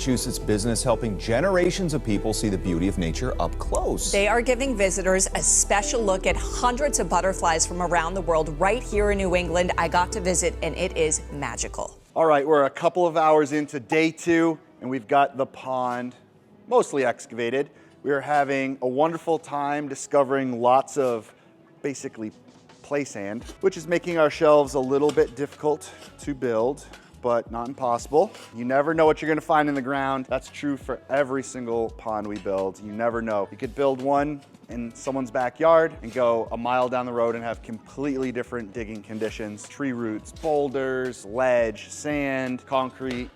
Massachusetts business helping generations of people see the beauty of nature up close. They are giving visitors a special look at hundreds of butterflies from around the world right here in New England. I got to visit and it is magical. All right, we're a couple of hours into day 2 and we've got the pond mostly excavated. We are having a wonderful time discovering lots of basically play sand, which is making our shelves a little bit difficult to build, but not impossible. You never know what you're gonna find in the ground. That's true for every single pond we build. You never know. You could build one in someone's backyard and go a mile down the road and have completely different digging conditions. Tree roots, boulders, ledge, sand, concrete.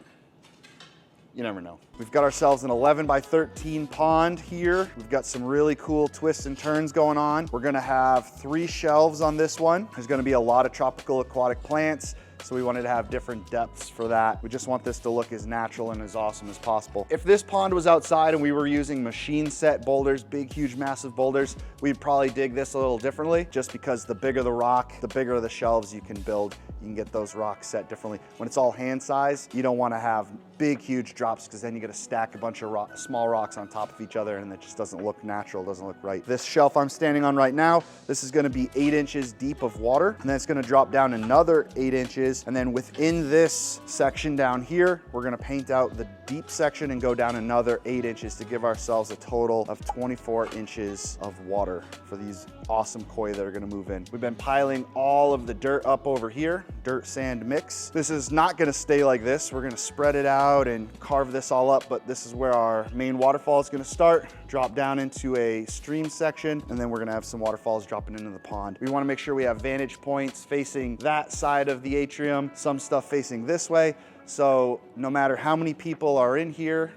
You never know. We've got ourselves an 11 by 13 pond here. We've got some really cool twists and turns going on. We're gonna have 3 shelves on this one. There's gonna be a lot of tropical aquatic plants, so we wanted to have different depths for that. We just want this to look as natural and as awesome as possible. If this pond was outside and we were using machine set boulders, big, huge, massive boulders, we'd probably dig this a little differently, just because the bigger the rock, the bigger the shelves you can build. You can get those rocks set differently. When it's all hand size, you don't want to have big, huge drops, because then you got to stack a bunch of small rocks on top of each other and it just doesn't look natural, doesn't look right. This shelf I'm standing on right now, this is going to be 8 inches deep of water, and then it's going to drop down another 8 inches. And then within this section down here, we're going to paint out the deep section and go down another 8 inches to give ourselves a total of 24 inches of water for these awesome koi that are going to move in. We've been piling all of the dirt up over here, dirt sand mix. This is not going to stay like this. We're going to spread it out and carve this all up, but this is where our main waterfall is going to start, drop down into a stream section, and then we're going to have some waterfalls dropping into the pond. We want to make sure we have vantage points facing that side of the atrium, some stuff facing this way, so no matter how many people are in here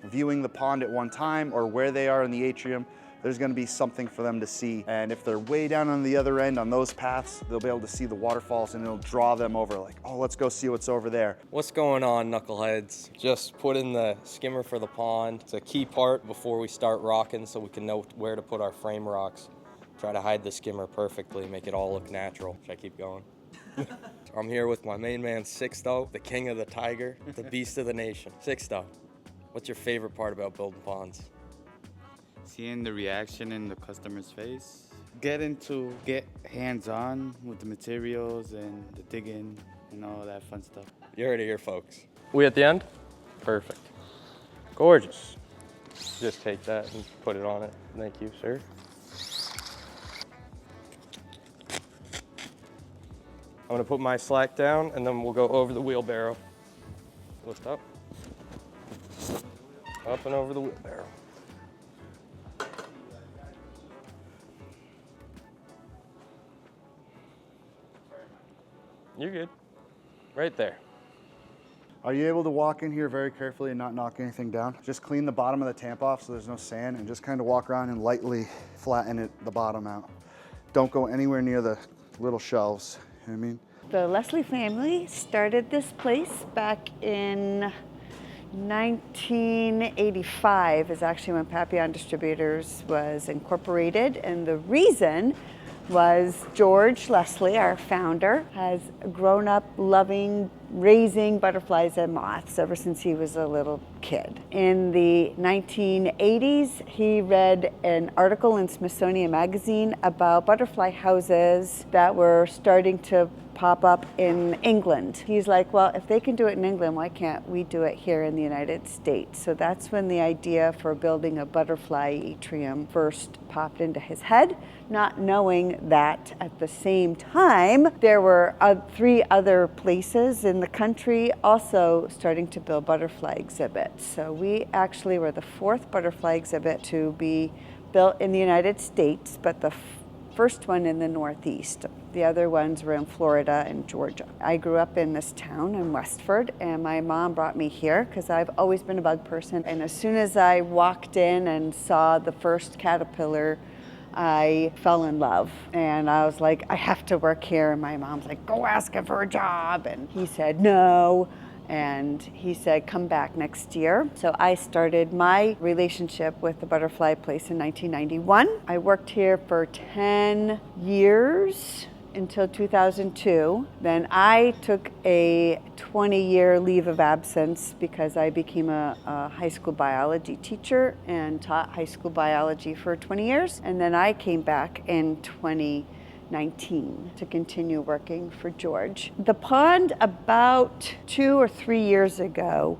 viewing the pond at one time or where they are in the atrium, there's gonna be something for them to see. And if they're way down on the other end on those paths, they'll be able to see the waterfalls and it'll draw them over, like, oh, let's go see what's over there. What's going on, knuckleheads? Just put in the skimmer for the pond. It's a key part before we start rocking so we can know where to put our frame rocks. Try to hide the skimmer perfectly, make it all look natural. Should I keep going? I'm here with my main man, Sixto, the king of the tiger, the beast of the nation. Sixto, what's your favorite part about building ponds? Seeing the reaction in the customer's face. Getting to get hands-on with the materials and the digging and all that fun stuff. You heard it here, folks. We at the end? Perfect. Gorgeous. Just take that and put it on it. Thank you, sir. I'm gonna put my slack down and then we'll go over the wheelbarrow. Lift up. Up and over the wheelbarrow. You're good. Right there. Are you able to walk in here very carefully and not knock anything down? Just clean the bottom of the tamp off so there's no sand, and just kind of walk around and lightly flatten the bottom out. Don't go anywhere near the little shelves. You know what I mean? The Leslie family started this place back in 1985 is actually when Papillon Distributors was incorporated, and the reason was George Leslie, our founder, has grown up loving raising butterflies and moths ever since he was a little kid. In the 1980s, he read an article in Smithsonian Magazine about butterfly houses that were starting to pop up in England. He's like, well, if they can do it in England, why can't we do it here in the United States? So that's when the idea for building a butterfly atrium first popped into his head, not knowing that at the same time, there were 3 other places in the country also starting to build butterfly exhibits. So we actually were the 4th butterfly exhibit to be built in the United States, but the first one in the Northeast. The other ones were in Florida and Georgia. I grew up in this town in Westford, and my mom brought me here because I've always been a bug person. And as soon as I walked in and saw the first caterpillar, I fell in love. And I was like, I have to work here. And my mom's like, go ask him for a job. And he said, no. And he said, come back next year. So I started my relationship with the butterfly place in 1991. I worked here for 10 years until 2002. Then I took a 20-year leave of absence because I became a high school biology teacher and taught high school biology for 20 years. And then I came back in 2019 to continue working for George. The pond, about 2 or 3 years ago,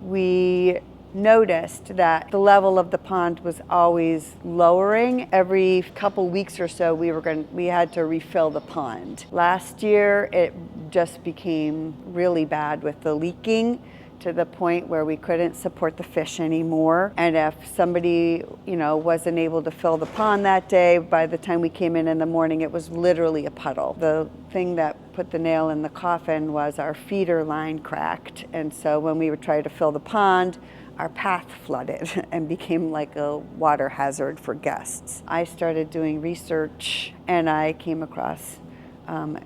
we noticed that the level of the pond was always lowering. Every couple weeks or so we had to refill the pond. Last year it just became really bad with the leaking, to the point where we couldn't support the fish anymore. And if somebody, wasn't able to fill the pond that day, by the time we came in the morning, it was literally a puddle. The thing that put the nail in the coffin was our feeder line cracked. And so when we would try to fill the pond, our path flooded and became like a water hazard for guests. I started doing research and I came across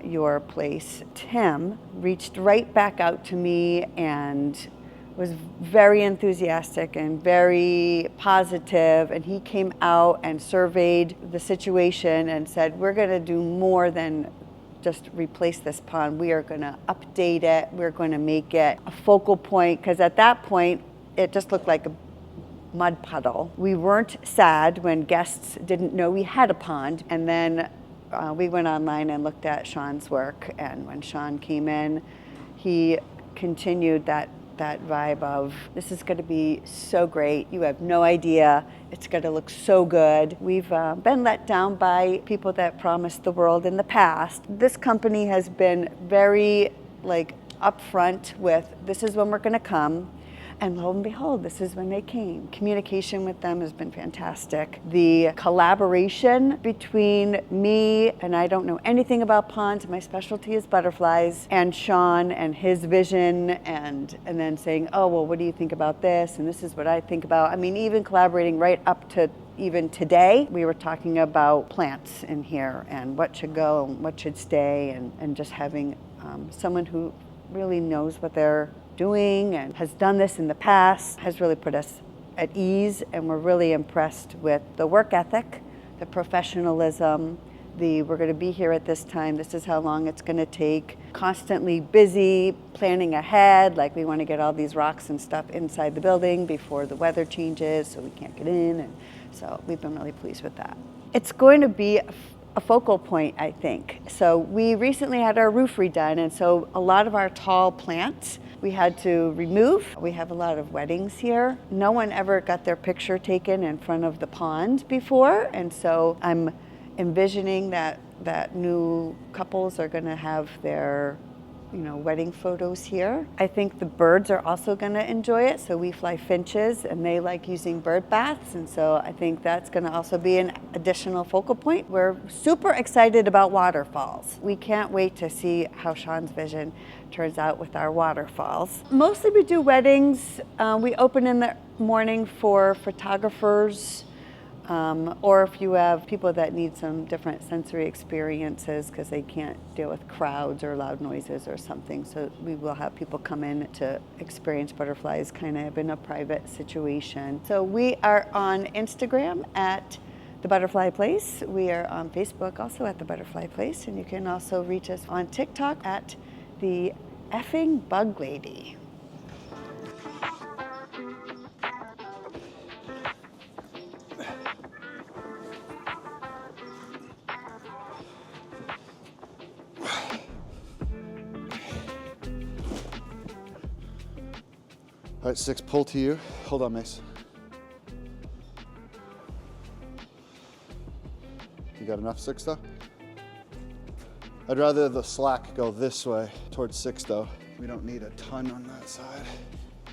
your place. Tim reached right back out to me and was very enthusiastic and very positive, and he came out and surveyed the situation and said, we're going to do more than just replace this pond. We are going to update it. We're going to make it a focal point, because at that point it just looked like a mud puddle. We weren't sad when guests didn't know we had a pond, and then we went online and looked at Sean's work, and when Sean came in, he continued that vibe of, this is going to be so great. You have no idea. It's going to look so good. We've been let down by people that promised the world in the past. This company has been very upfront with, this is when we're going to come. And lo and behold, this is when they came. Communication with them has been fantastic. The collaboration between me, and I don't know anything about ponds, my specialty is butterflies, and Sean and his vision, and then saying, oh, well, what do you think about this? And this is what I think about. I mean, even collaborating right up to even today, we were talking about plants in here and what should go and what should stay, and just having someone who really knows what they're doing and has done this in the past has really put us at ease, and we're really impressed with the work ethic, the professionalism, we're going to be here at this time, this is how long it's going to take, constantly busy, planning ahead, like we want to get all these rocks and stuff inside the building before the weather changes so we can't get in, and so we've been really pleased with that. It's going to be a focal point, I think. So we recently had our roof redone, and so a lot of our tall plants we had to remove. We have a lot of weddings here. No one ever got their picture taken in front of the pond before, and so I'm envisioning that new couples are going to have their wedding photos here. I think the birds are also going to enjoy it. So we fly finches and they like using bird baths. And so I think that's going to also be an additional focal point. We're super excited about waterfalls. We can't wait to see how Sean's vision turns out with our waterfalls. Mostly we do weddings. We open in the morning for photographers, or if you have people that need some different sensory experiences because they can't deal with crowds or loud noises or something. So we will have people come in to experience butterflies kind of in a private situation. So we are on Instagram at The Butterfly Place. We are on Facebook also at The Butterfly Place. And you can also reach us on TikTok at The Effing Bug Lady. All right, 6, pull to you. Hold on, Mace. You got enough, 6, though? I'd rather the slack go this way towards 6, though. We don't need a ton on that side.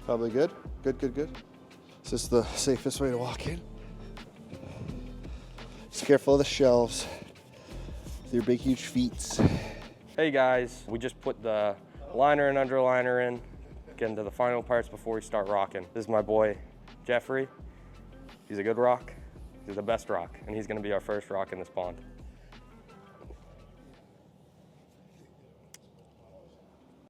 Probably good? Good, good, good. Is this the safest way to walk in? Just careful of the shelves with your big, huge feet. Hey guys, we just put the liner and underliner in. Getting to the final parts before we start rocking. This is my boy, Jeffrey. He's a good rock. He's the best rock, and he's gonna be our first rock in this pond.